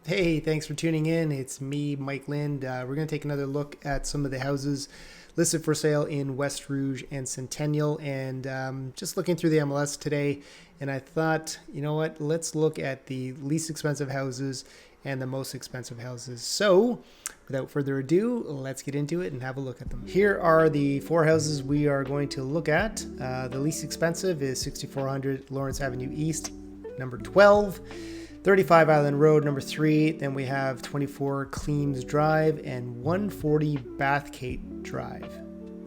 Hey, thanks for tuning in. It's me, Mike Lind. We're going to take another look at some of the houses listed for sale in West Rouge and Centennial. And just looking through the MLS today, and I thought, you know what, let's look at the least expensive houses and the most expensive houses. So, without further ado, let's get into it and have a look at them. Here are the four houses we are going to look at. The least expensive is 6400 Lawrence Avenue East, number 12. 35 Island Road, number 3. Then we have 24 Clemes Drive and 140 Bathgate Drive.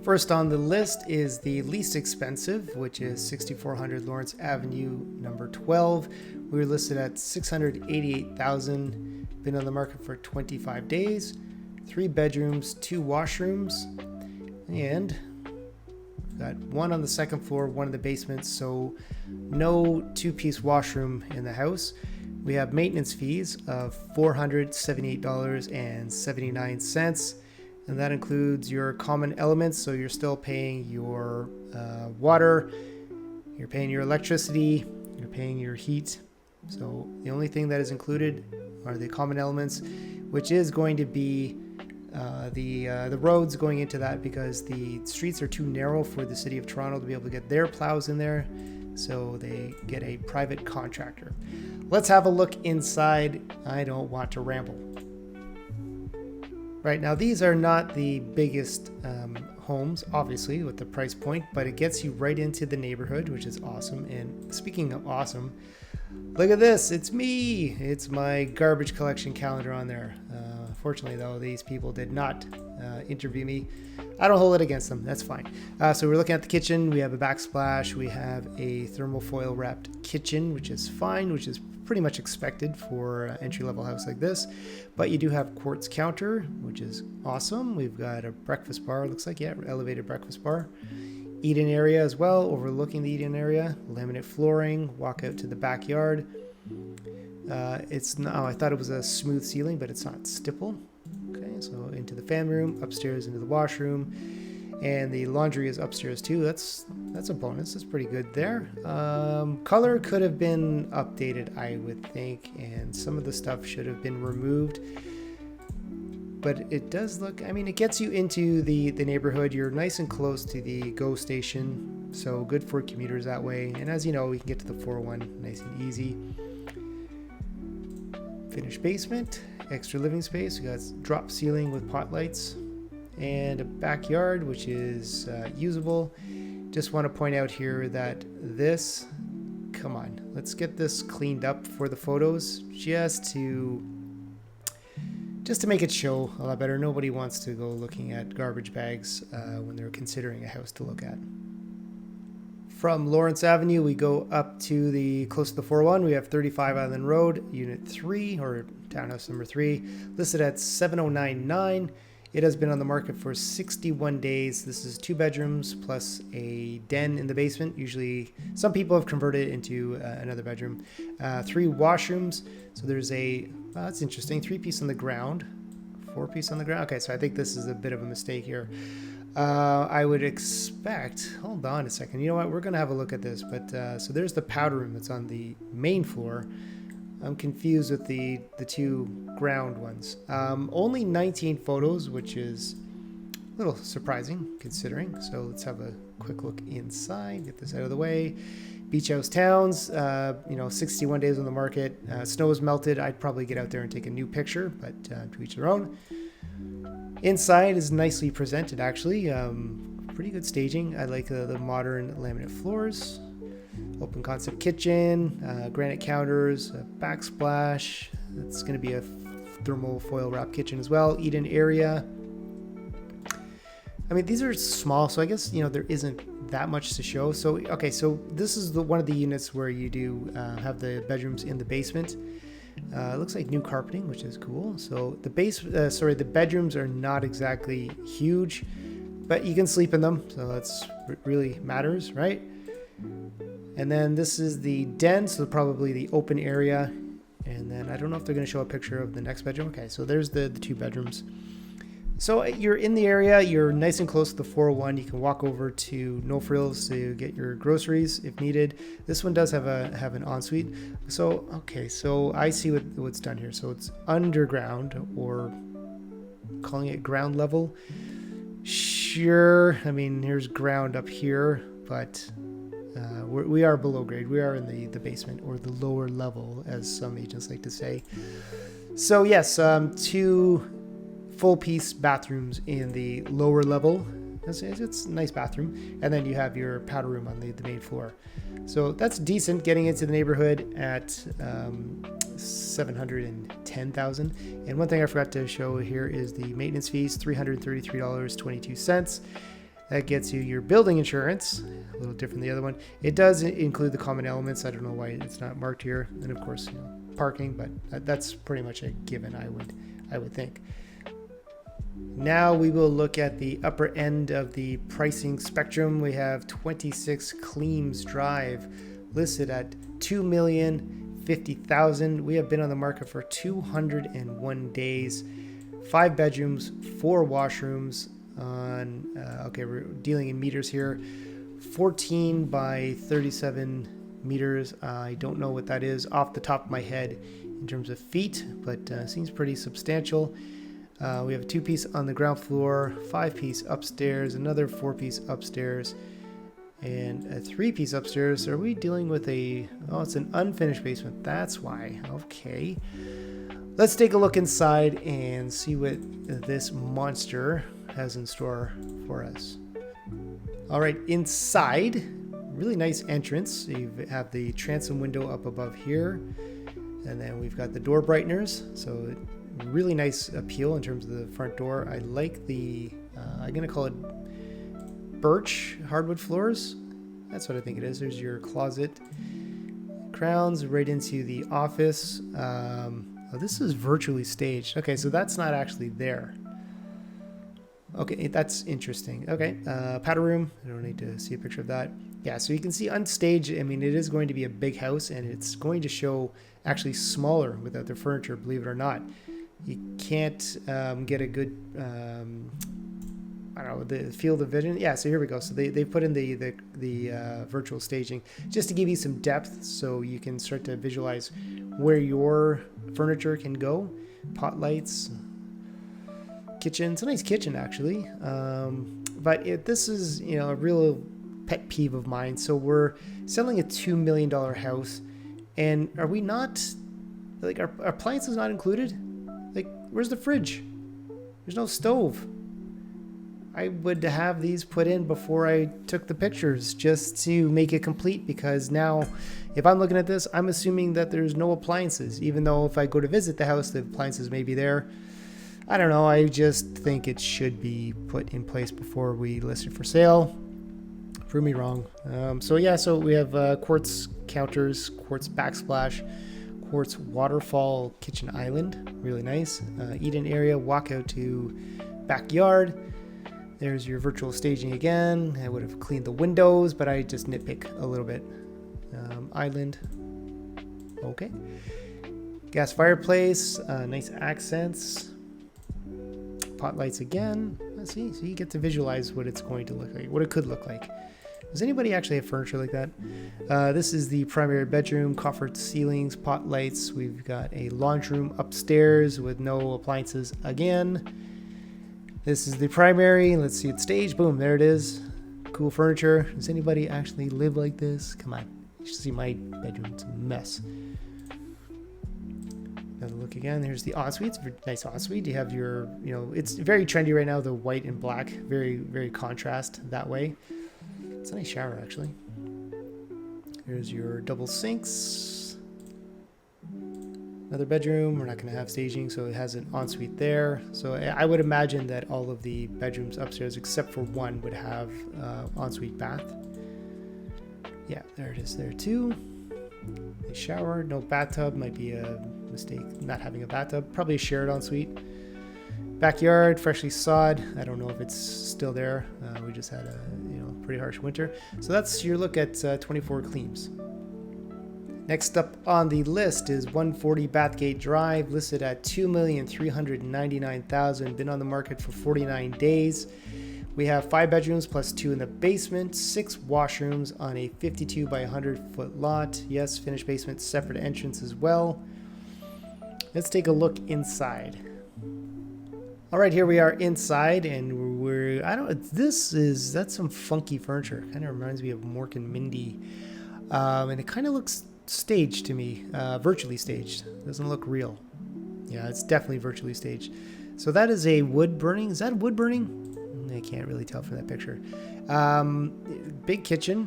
First on the list is the least expensive, which is 6400 Lawrence Avenue, number 12. We were listed at $688,000. Been on the market for 25 days. 3 bedrooms, 2 washrooms, and got one on the second floor, one in the basement, so no 2-piece washroom in the house. We have maintenance fees of $478.79, and that includes your common elements, so you're still paying your water, you're paying your electricity, you're paying your heat. So the only thing that is included are the common elements, which is going to be the roads going into that, because the streets are too narrow for the city of Toronto to be able to get their plows in there, so they get a private contractor. Let's have a look inside. I don't want to ramble. Right, now these are not the biggest homes, obviously, with the price point, but it gets you right into the neighborhood, which is awesome. And speaking of awesome, look at this. It's me. It's my garbage collection calendar on there. Fortunately, though, these people did not interview me. I don't hold it against them. That's fine. So we're looking at the kitchen. We have a backsplash. We have a thermal foil wrapped kitchen, which is fine, which is pretty much expected for an entry-level house like this. But you do have quartz counter, which is awesome. We've got a breakfast bar. Looks like, yeah, elevated breakfast bar. Eat-in area as well, overlooking the eat-in area. Laminate flooring. Walk out to the backyard. It's not, I thought it was a smooth ceiling, but it's not stipple. Okay, so into the family room, upstairs into the washroom, and the laundry is upstairs too. That's a bonus. That's pretty good there. Color could have been updated, I would think, and some of the stuff should have been removed. But it does look, I mean, it gets you into the neighborhood. You're nice and close to the GO station, so good for commuters that way. And as you know, we can get to the 401 nice and easy. Finished basement, extra living space. We got drop ceiling with pot lights, and a backyard which is usable. Just want to point out here that this, come on, let's get this cleaned up for the photos, just to make it show a lot better. Nobody wants to go looking at garbage bags when they're considering a house to look at. From Lawrence Avenue, we go up to close to the 401. We have 35 Island Road, Unit 3, or townhouse number 3, listed at $709,900. It has been on the market for 61 days. This is 2 bedrooms plus a den in the basement. Usually, some people have converted it into another bedroom. 3 washrooms. So there's that's interesting, 3-piece on the ground, 4-piece on the ground. Okay, so I think this is a bit of a mistake here. I would expect, hold on a second, you know what, we're going to have a look at this, but so there's the powder room that's on the main floor. I'm confused with the 2 ground ones. Only 19 photos, which is a little surprising considering. So let's have a quick look inside, get this out of the way. Beach House Towns, 61 days on the market. Snow is melted. I'd probably get out there and take a new picture, but to each their own. Inside is nicely presented, actually. Pretty good staging. I like the modern laminate floors. Open concept kitchen, granite counters, a backsplash. That's going to be a thermal foil wrap kitchen as well. Eat-in area. I mean, these are small, so I guess, there isn't that much to show. So, okay, so this is one of the units where you do have the bedrooms in the basement. It looks like new carpeting, which is cool. So the bedrooms are not exactly huge, but you can sleep in them, so that's really matters, right? And then this is the den, so probably the open area. And then I don't know if they're going to show a picture of the next bedroom. Okay, so there's the 2 bedrooms. So you're in the area, you're nice and close to the 401. You can walk over to No Frills to get your groceries if needed. This one does have an ensuite. So, okay, so I see what's done here. So it's underground, or calling it ground level. Sure, I mean, here's ground up here, but we are below grade. We are in the basement, or the lower level, as some agents like to say. So yes, 2 full-piece bathrooms in the lower level. It's a nice bathroom. And then you have your powder room on the main floor. So that's decent, getting into the neighborhood at $710,000. And one thing I forgot to show here is the maintenance fees, $333.22. That gets you your building insurance, a little different than the other one. It does include the common elements. I don't know why it's not marked here. And of course, parking, but that's pretty much a given, I would think. Now we will look at the upper end of the pricing spectrum. We have 26 Clemes Drive, listed at $2,050,000. We have been on the market for 201 days. 5 bedrooms, 4 washrooms. Okay, we're dealing in meters here. 14 by 37 meters. I don't know what that is off the top of my head in terms of feet, but seems pretty substantial. We have a 2-piece on the ground floor, 5-piece upstairs, another 4-piece upstairs, and a 3-piece upstairs. Are we dealing with it's an unfinished basement. That's why. Okay. Let's take a look inside and see what this monster has in store for us. All right, inside, really nice entrance. You have the transom window up above here, and then we've got the door brighteners. So really nice appeal in terms of the front door. I like the, I'm going to call it birch hardwood floors. That's what I think it is. There's your closet. Crowns right into the office. This is virtually staged. Okay, so that's not actually there. Okay, that's interesting. Okay, powder room. I don't need to see a picture of that. Yeah, so you can see unstaged. I mean, it is going to be a big house, and it's going to show actually smaller without the furniture, believe it or not. You can't get a good, I don't know, the field of vision. Yeah, so here we go. So they put in the virtual staging just to give you some depth, so you can start to visualize where your furniture can go. Pot lights, kitchen. It's a nice kitchen, actually. But this is, a real pet peeve of mine. So we're selling a $2 million house, and are we not, like, our appliances not included? Like, where's the fridge? There's no stove. I would have these put in before I took the pictures, just to make it complete, because now if I'm looking at this, I'm assuming that there's no appliances, even though if I go to visit the house, the appliances may be there. I don't know. I just think it should be put in place before we list it for sale. Prove me wrong. So we have quartz counters, quartz backsplash, quartz waterfall kitchen island, really nice. Eat-in area, walk out to backyard. There's your virtual staging again. I would have cleaned the windows, but I just nitpick a little bit. Island, okay. Gas fireplace, nice accents. Pot lights again. Let's see, so you get to visualize what it's going to look like, what it could look like. Does anybody actually have furniture like that? This is the primary bedroom, coffered ceilings, pot lights. We've got a laundry room upstairs with no appliances again. This is the primary. Let's see it staged. Boom, there it is. Cool furniture. Does anybody actually live like this? Come on. You should see my bedroom. It's a mess. Another look again. There's the ensuite. It's a nice ensuite. You have your, it's very trendy right now, the white and black. Very, very contrast that way. It's a nice shower, actually. Here's your double sinks. Another bedroom. We're not going to have staging, so it has an ensuite there. So I would imagine that all of the bedrooms upstairs, except for one, would have ensuite bath. Yeah, there it is there too. A shower, no bathtub. Might be a mistake not having a bathtub. Probably a shared ensuite. Backyard, freshly sod. I don't know if it's still there. We just had a pretty harsh winter. So that's your look at 24 Clemes. Next up on the list is 140 Bathgate Drive, listed at $2,399,000. Been on the market for 49 days. We have 5 bedrooms plus 2 in the basement, 6 washrooms on a 52 by 100 foot lot. Yes, finished basement, separate entrance as well. Let's take a look inside. All right, here we are inside, and that's some funky furniture. Kind of reminds me of Mork and Mindy. And it kind of looks staged to me, virtually staged. Doesn't look real. Yeah, it's definitely virtually staged. So that is a wood burning. Is that wood burning? I can't really tell from that picture. Big kitchen.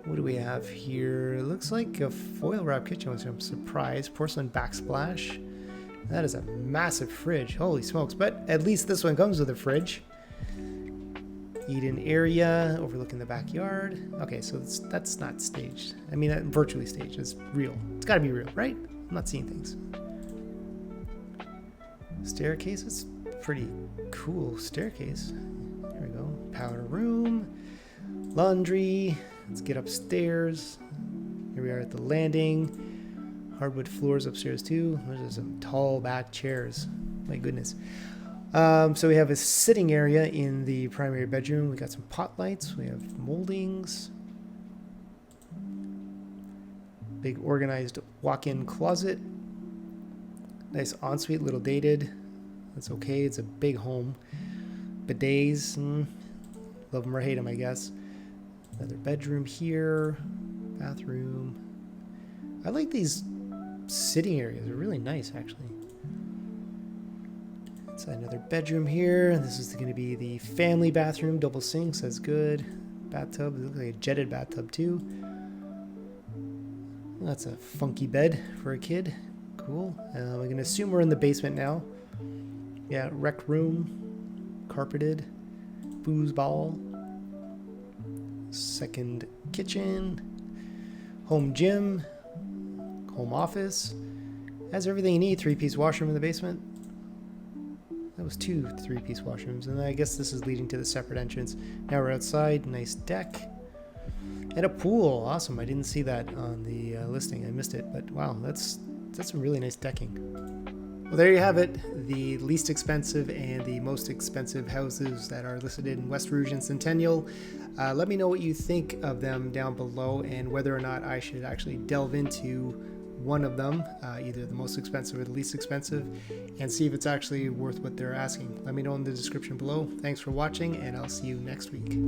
What do we have here? It looks like a foil wrap kitchen, which I'm surprised. Porcelain backsplash. That is a massive fridge. Holy smokes. But at least this one comes with a fridge. Eat-in area overlooking the backyard. Okay, so that's not staged. I mean, virtually staged. It's real. It's got to be real, right? I'm not seeing things. Staircase. It's pretty cool staircase. There we go. Powder room. Laundry. Let's get upstairs. Here we are at the landing. Hardwood floors upstairs too. There's some tall back chairs. My goodness. So we have a sitting area in the primary bedroom. We got some pot lights. We have moldings. Big organized walk-in closet. Nice ensuite, little dated. That's okay. It's a big home. Bidets. Love them or hate them, I guess. Another bedroom here. Bathroom. I like these sitting areas. They're really nice, actually. Inside another bedroom here. This is going to be the family bathroom. Double sinks. That's good. Bathtub. It looks like a jetted bathtub, too. That's a funky bed for a kid. Cool. We're going to assume we're in the basement now. Yeah, rec room. Carpeted. Foosball. Second kitchen. Home gym. Home office. Has everything you need. 3-piece washroom in the basement. That was 2 3-piece washrooms. And I guess this is leading to the separate entrance. Now we're outside. Nice deck. And a pool. Awesome. I didn't see that on the listing. I missed it. But wow, that's some really nice decking. Well, there you have it. The least expensive and the most expensive houses that are listed in West Rouge and Centennial. Let me know what you think of them down below and whether or not I should actually delve into one of them, either the most expensive or the least expensive, and see if it's actually worth what they're asking. Let me know in the description below. Thanks for watching, and I'll see you next week.